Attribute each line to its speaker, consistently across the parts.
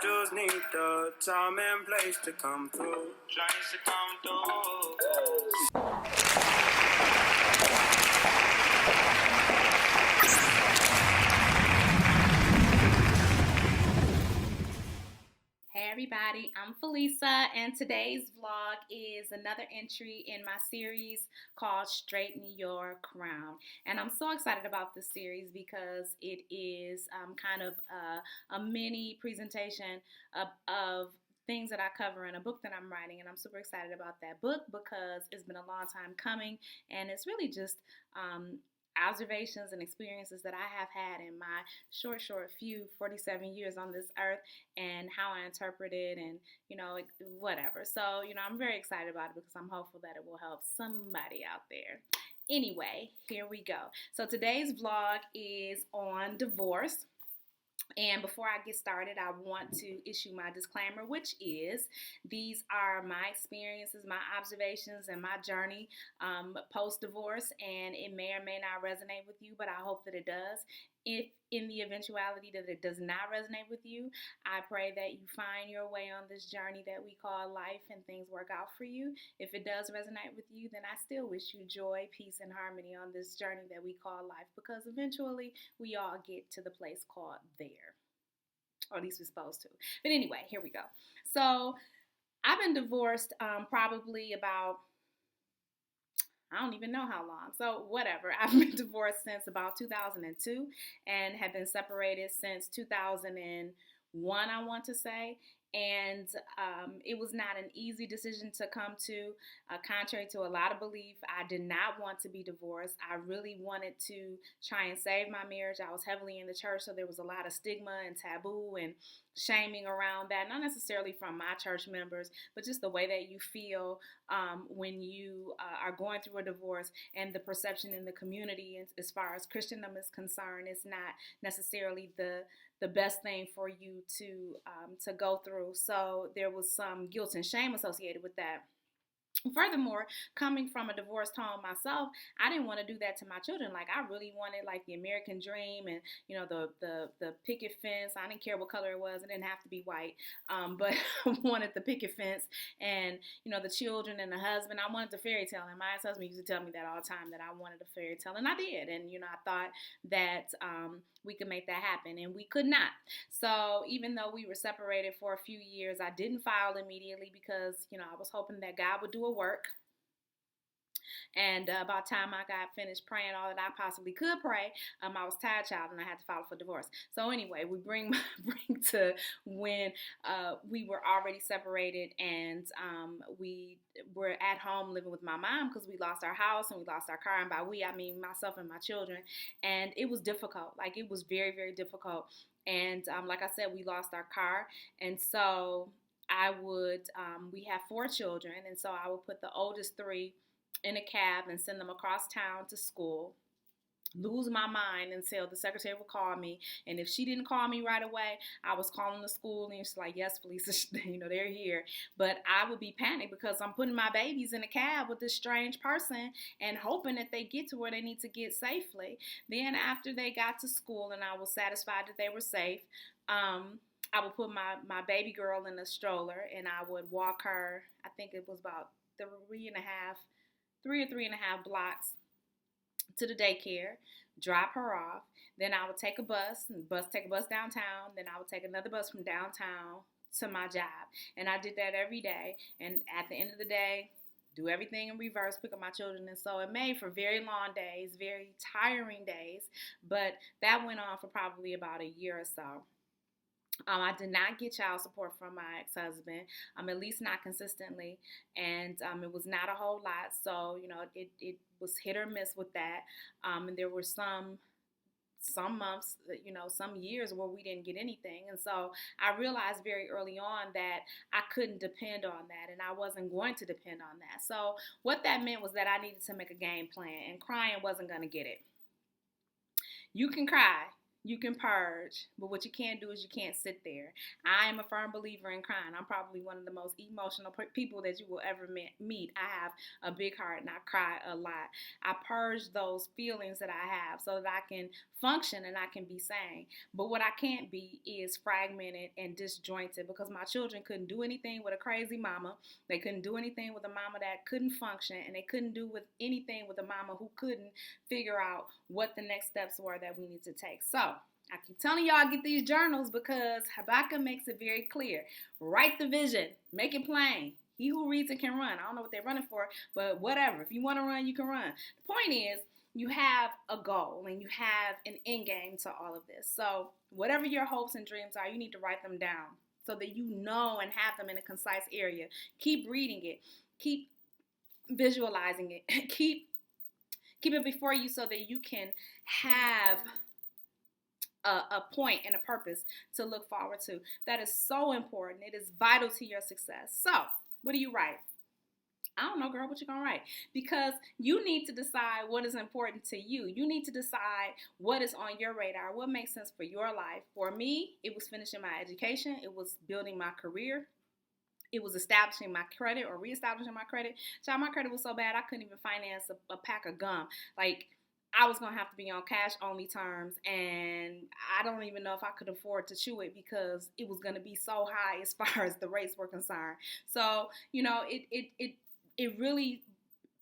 Speaker 1: just need the time and place to come through.
Speaker 2: Hey everybody, I'm Felisa, and today's vlog is another entry in my series called Straighten Your Crown. And I'm so excited about this series because it is kind of a mini presentation of things that I cover in a book that I'm writing, and I'm super excited about that book because it's been a long time coming, and it's really just observations and experiences that I have had in my short few 47 years on this earth, and how I interpret it, and whatever. So I'm very excited about it because I'm hopeful that it will help somebody out there. Anyway, here we go. So today's vlog is on divorce. And before I get started, I want to issue my disclaimer, which is these are my experiences, my observations, and my journey post-divorce, and it may or may not resonate with you, but I hope that it does. If in the eventuality that it does not resonate with you, I pray that you find your way on this journey that we call life and things work out for you. If it does resonate with you, then I still wish you joy, peace, and harmony on this journey that we call life, because eventually we all get to the place called there. Or at least we're supposed to. But anyway, here we go. So I've been divorced probably about, I don't even know how long. So whatever. I've been divorced since about 2002 and have been separated since 2001, I want to say. And it was not an easy decision to come to. Contrary to a lot of belief, I did not want to be divorced. I really wanted to try and save my marriage. I was heavily in the church, so there was a lot of stigma and taboo and shaming around that. Not necessarily from my church members, but just the way that you feel when you are going through a divorce, and the perception in the community as far as Christendom is concerned. It's not necessarily the best thing for you to go through. So there was some guilt and shame associated with that. Furthermore, coming from a divorced home myself, I didn't want to do that to my children. Like, I really wanted like the American dream, and the picket fence. I didn't care what color it was; it didn't have to be white. But I wanted the picket fence, and the children and the husband. I wanted the fairy tale, and my ex-husband used to tell me that all the time, that I wanted a fairy tale, and I did. And I thought that we could make that happen, and we could not. So even though we were separated for a few years, I didn't file immediately because I was hoping that God would do a work. And about the time I got finished praying all that I possibly could pray, I was tired child, and I had to file for divorce. So anyway, we bring to when we were already separated, and we were at home living with my mom because we lost our house and we lost our car. And by we, I mean myself and my children. And it was difficult. Like, it was very, very difficult. And like I said, we lost our car. And so we have 4 children. And so I would put the oldest 3 in a cab and send them across town to school, lose my mind until the secretary would call me. And if she didn't call me right away, I was calling the school, and she's like, yes, Felisa, they're here. But I would be panicked because I'm putting my babies in a cab with this strange person and hoping that they get to where they need to get safely. Then after they got to school and I was satisfied that they were safe, I would put my baby girl in a stroller, and I would walk her, I think it was about 3 or 3.5 blocks to the daycare, drop her off. Then I would take a bus downtown. Then I would take another bus from downtown to my job. And I did that every day. And at the end of the day, do everything in reverse, pick up my children. And so it made for very long days, very tiring days. But that went on for probably about a year or so. I did not get child support from my ex-husband, at least not consistently, and it was not a whole lot. So it was hit or miss with that. And there were some months, some years where we didn't get anything. And so I realized very early on that I couldn't depend on that, and I wasn't going to depend on that. So what that meant was that I needed to make a game plan, and crying wasn't going to get it. You can cry. You can purge, but what you can't do is you can't sit there. I am a firm believer in crying. I'm probably one of the most emotional people that you will ever meet. I have a big heart and I cry a lot. I purge those feelings that I have so that I can function and I can be sane. But what I can't be is fragmented and disjointed, because my children couldn't do anything with a crazy mama. They couldn't do anything with a mama that couldn't function, and they couldn't do with anything with a mama who couldn't figure out what the next steps were that we need to take. So I keep telling y'all, get these journals, because Habakkuk makes it very clear. Write the vision, make it plain. He who reads it can run. I don't know what they're running for, but whatever. If you want to run, you can run. The point is, you have a goal and you have an end game to all of this. So whatever your hopes and dreams are, you need to write them down so that you know and have them in a concise area. Keep reading it. Keep visualizing it. Keep it before you so that you can have a point and a purpose to look forward to. That is so important. It is vital to your success. So what do you write? I don't know, girl, what you gonna write? Because you need to decide what is important to you. You need to decide what is on your radar, what makes sense for your life. For me, it was finishing my education. It was building my career. It was establishing my credit or reestablishing my credit. Child, my credit was so bad I couldn't even finance a pack of gum. Like, I was going to have to be on cash only terms, and I don't even know if I could afford to chew it because it was going to be so high as far as the rates were concerned. So, you know, it really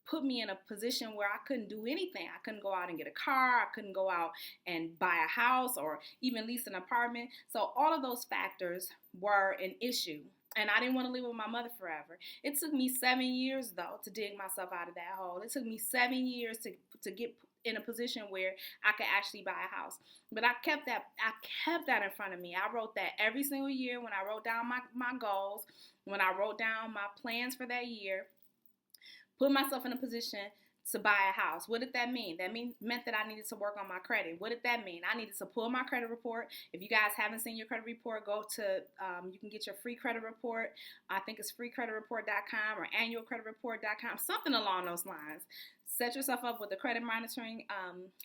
Speaker 2: put me in a position where I couldn't do anything. I couldn't go out and get a car. I couldn't go out and buy a house or even lease an apartment. So all of those factors were an issue. And I didn't want to live with my mother forever. It took me 7 years, though, to dig myself out of that hole. It took me 7 years to get in a position where I could actually buy a house. But I kept that in front of me. I wrote that every single year when I wrote down my goals, when I wrote down my plans for that year, put myself in a position to buy a house. What did that mean? That meant that I needed to work on my credit. What did that mean? I needed to pull my credit report. If you guys haven't seen your credit report, go to, you can get your free credit report. I think it's freecreditreport.com or annualcreditreport.com, something along those lines. Set yourself up with a credit monitoring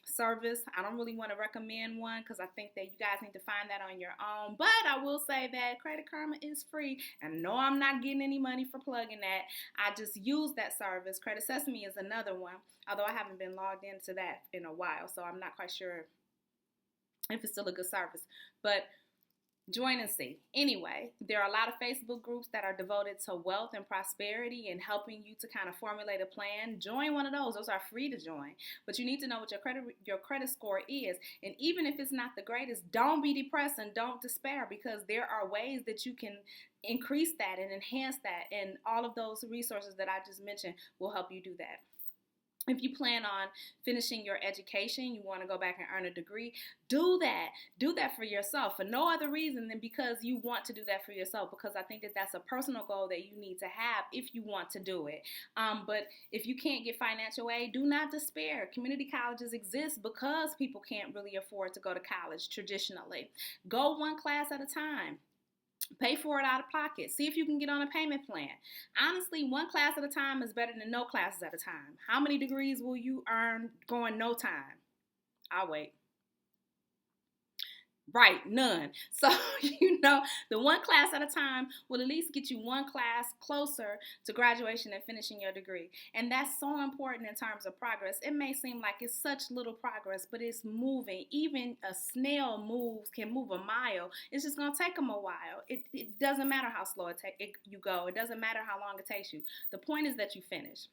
Speaker 2: service. I don't really want to recommend one because I think that you guys need to find that on your own. But I will say that Credit Karma is free. And no, I'm not getting any money for plugging that. I just use that service. Credit Sesame is another one, although I haven't been logged into that in a while, so I'm not quite sure if it's still a good service. But join and see. Anyway, there are a lot of Facebook groups that are devoted to wealth and prosperity and helping you to kind of formulate a plan. Join one of those. Those are free to join. But you need to know what your credit score is. And even if it's not the greatest, don't be depressed and don't despair, because there are ways that you can increase that and enhance that. And all of those resources that I just mentioned will help you do that. If you plan on finishing your education, you want to go back and earn a degree, do that. Do that for yourself, for no other reason than because you want to do that for yourself, because I think that that's a personal goal that you need to have if you want to do it. But if you can't get financial aid, do not despair. Community colleges exist because people can't really afford to go to college traditionally. Go one class at a time. Pay for it out of pocket. See if you can get on a payment plan. Honestly, one class at a time is better than no classes at a time. How many degrees will you earn going no time? I'll wait. Right, none. So, the one class at a time will at least get you one class closer to graduation and finishing your degree. And that's so important in terms of progress. It may seem like it's such little progress, but it's moving. Even a snail can move a mile. It's just going to take them a while. It doesn't matter how slow you go. It doesn't matter how long it takes you. The point is that you finish.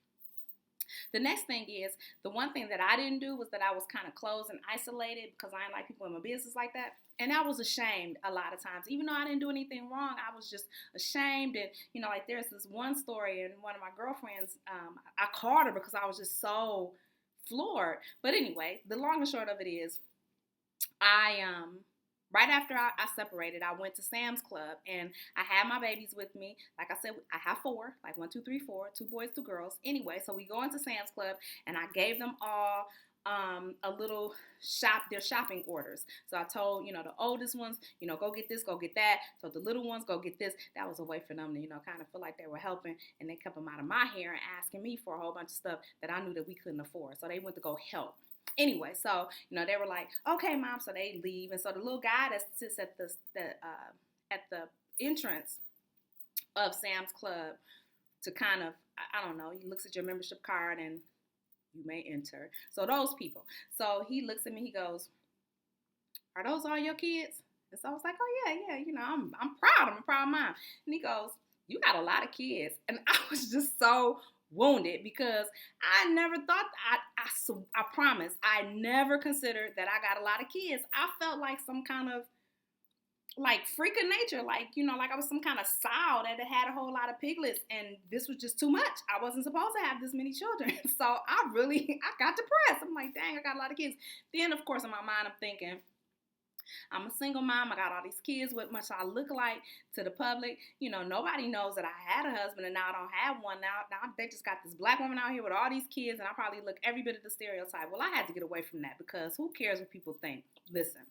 Speaker 2: The next thing is, the one thing that I didn't do was that I was kind of closed and isolated because I didn't like people in my business like that. And I was ashamed a lot of times. Even though I didn't do anything wrong, I was just ashamed. And, like there's this one story, and one of my girlfriends, I called her because I was just so floored. But anyway, the long and short of it is, right after I separated, I went to Sam's Club, and I had my babies with me. Like I said, I have 4, like 1, 2, 3, 4, 2 boys, 2 girls. Anyway, so we go into Sam's Club, and I gave them all a little their shopping orders. So I told, the oldest ones, go get this, go get that. So the little ones, go get this. That was a way for them to, kind of feel like they were helping, and they kept them out of my hair and asking me for a whole bunch of stuff that I knew that we couldn't afford. So they went to go help. Anyway, so they were like, okay, mom. So they leave, and so the little guy that sits at the entrance of Sam's Club to kind of, I don't know, he looks at your membership card and you may enter. So those people. So he looks at me. He goes, "Are those all your kids?" And so I was like, "Oh yeah, yeah. I'm proud. I'm proud of mine." And he goes, "You got a lot of kids," and I was just so wounded because I never thought I promise I never considered that I got a lot of kids. I felt like some kind of like freak of nature, like I was some kind of sow that had a whole lot of piglets, and this was just too much. I wasn't supposed to have this many children. So I got depressed. I'm like, dang, I got a lot of kids. Then of course in my mind I'm thinking, I'm a single mom. I got all these kids. What much I look like to the public? Nobody knows that I had a husband and now I don't have one. Now they just got this black woman out here with all these kids, and I probably look every bit of the stereotype. Well, I had to get away from that because who cares what people think? Listen.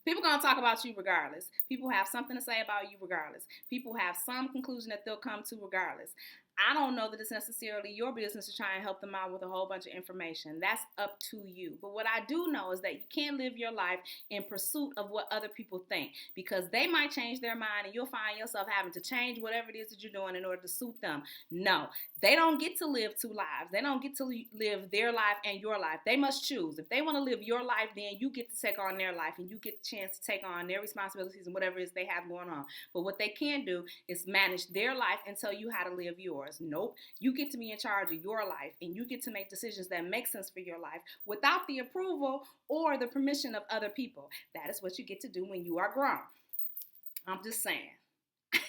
Speaker 2: People are going to talk about you regardless. People have something to say about you regardless. People have some conclusion that they'll come to regardless. I don't know that it's necessarily your business to try and help them out with a whole bunch of information. That's up to you. But what I do know is that you can't live your life in pursuit of what other people think, because they might change their mind and you'll find yourself having to change whatever it is that you're doing in order to suit them. No, they don't get to live two lives. They don't get to live their life and your life. They must choose. If they want to live your life, then you get to take on their life and you get the chance to take on their responsibilities and whatever it is they have going on. But what they can do is manage their life and tell you how to live yours. Nope. You get to be in charge of your life and you get to make decisions that make sense for your life without the approval or the permission of other people. That is what you get to do when you are grown. I'm just saying.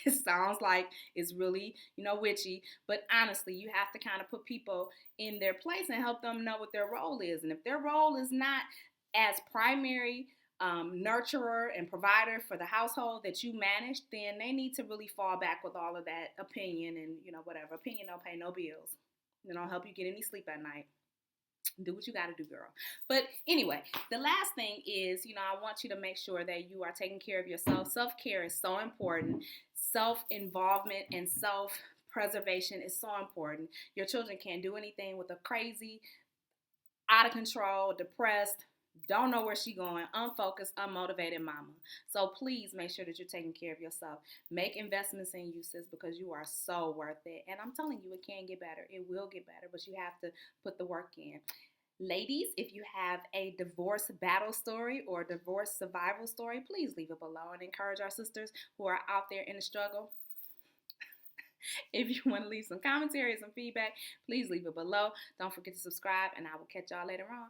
Speaker 2: It sounds like it's really, witchy, but honestly, you have to kind of put people in their place and help them know what their role is. And if their role is not as primary nurturer and provider for the household that you manage, then they need to really fall back with all of that opinion and, whatever. Opinion don't pay no bills. It don't help you get any sleep at night. Do what you got to do, girl. But anyway, the last thing is, I want you to make sure that you are taking care of yourself. Self-care is so important. Self-involvement and self-preservation is so important. Your children can't do anything with a crazy, out of control, depressed, don't know where she's going, unfocused, unmotivated mama. So please make sure that you're taking care of yourself. Make investments in you, sis, because you are so worth it. And I'm telling you, it can get better. It will get better, but you have to put the work in. Ladies, if you have a divorce battle story or divorce survival story, please leave it below and encourage our sisters who are out there in the struggle. If you want to leave some commentary or some feedback, please leave it below. Don't forget to subscribe, and I will catch y'all later on.